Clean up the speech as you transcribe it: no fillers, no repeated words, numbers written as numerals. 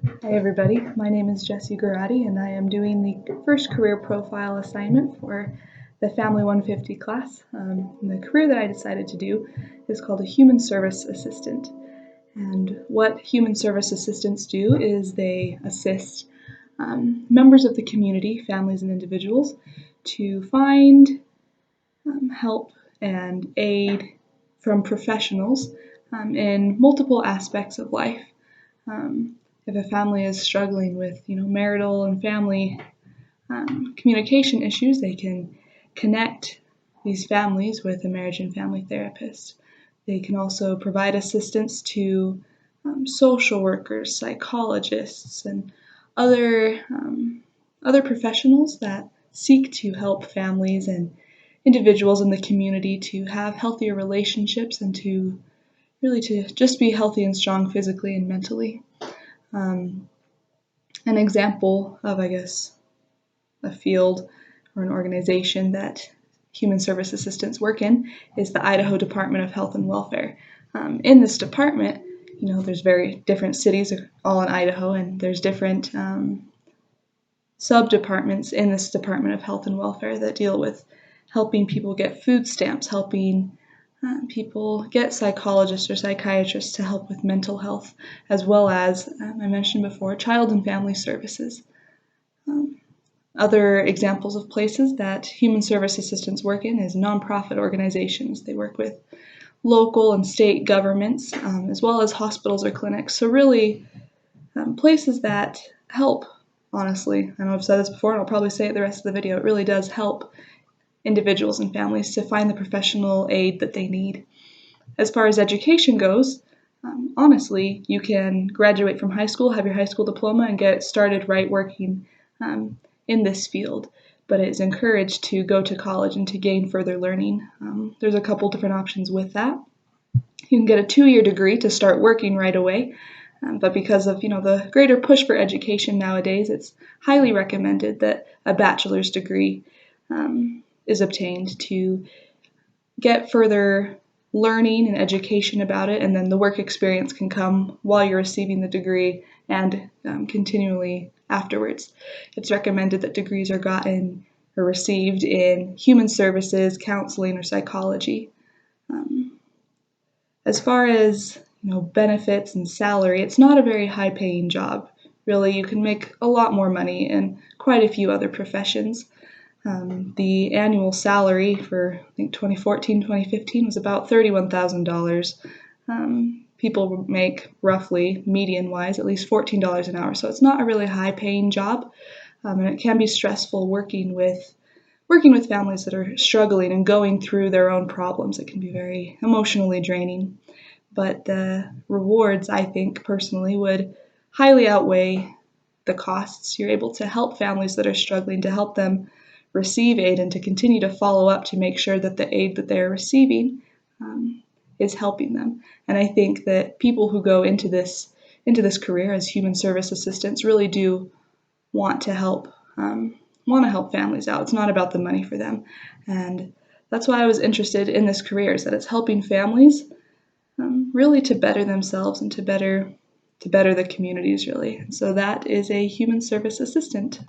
Hi everybody, my name is Jessie Garati and I am doing the first career profile assignment for the Family 150 class. And the career that I decided to do is called a Human Service Assistant. And what Human Service Assistants do is they assist members of the community, families and individuals, to find help and aid from professionals in multiple aspects of life. If a family is struggling with, marital and family communication issues, they can connect these families with a marriage and family therapist. They can also provide assistance to social workers, psychologists, and other professionals that seek to help families and individuals in the community to have healthier relationships and to really to just be healthy and strong physically and mentally. An example of, a field or an organization that human service assistants work in is the Idaho Department of Health and Welfare. In this department, there's very different cities all in Idaho, and there's different sub-departments in this Department of Health and Welfare that deal with helping people get food stamps, helping people get psychologists or psychiatrists to help with mental health, as well as, I mentioned before, child and family services. Other examples of places that human service assistants work in is nonprofit organizations. They work with local and state governments, as well as hospitals or clinics. So really, places that help, honestly. I know I've said this before, and I'll probably say it the rest of the video. It really does help individuals and families to find the professional aid that they need. As far as education goes, honestly, you can graduate from high school, have your high school diploma, and get started right working in this field. But it is encouraged to go to college and to gain further learning. There's a couple different options with that. You can get a 2-year degree to start working right away. But because of the greater push for education nowadays, it's highly recommended that a bachelor's degree is obtained to get further learning and education about it, and then the work experience can come while you're receiving the degree and continually afterwards. It's recommended that degrees are gotten or received in human services, counseling, or psychology. As far as benefits and salary, it's not a very high-paying job. Really, you can make a lot more money in quite a few other professions. The annual salary for, I think, 2014, 2015 was about $31,000. People make roughly, median-wise, at least $14 an hour, so it's not a really high-paying job, and it can be stressful working with families that are struggling and going through their own problems. It can be very emotionally draining, but the rewards, I think, personally, would highly outweigh the costs. You're able to help families that are struggling, to help them receive aid, and to continue to follow up to make sure that the aid that they're receiving is helping them. And I think that people who go into this career as human service assistants really do want to help families out. It's not about the money for them, and that's why I was interested in this career, is that it's helping families really to better themselves and to better the communities, really. So that is a human service assistant.